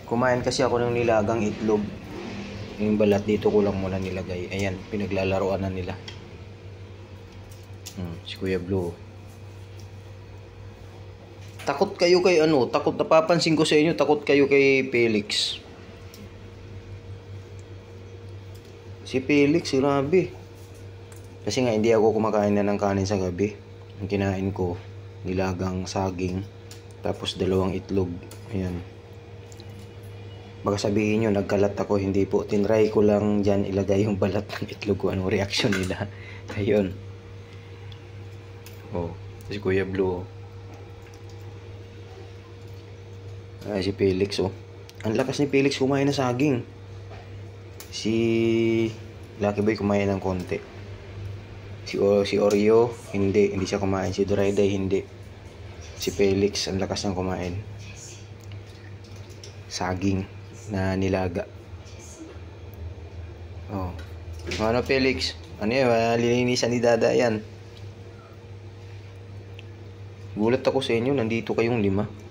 Kumain kasi ako ng nilagang itlog. Yung balat dito ko lang muna nilagay. Ayan, pinaglalaroan na nila. Si Kuya Blue. Takot kayo kay ano? Takot, napapansin ko sa inyo, takot kayo kay Felix. Si Felix, grabe. Kasi nga hindi ako kumakain na ng kanin sa gabi. Ang kinain ko, nilagang saging, tapos 2 itlog. Ayan. Baka sabihin nyo, nagkalat ako. Hindi po, tinry ko lang dyan ilagay yung balat ng itlog ko. Anong reaction nila? Ayun. Oh, si Kuya Blue. Ay, si Felix, oh. Ang lakas ni Felix kumain na saging. Si Lucky Boy kumain ng konti. Si Oreo, hindi siya kumain. Si Dorayday, hindi. Si Felix, ang lakas niyang kumain. Saging na nilaga. Oh. Ano, Felix? Ano yan? Lilinisan ni Dada yan. Gulat ako sa inyo, nandito kayong 5.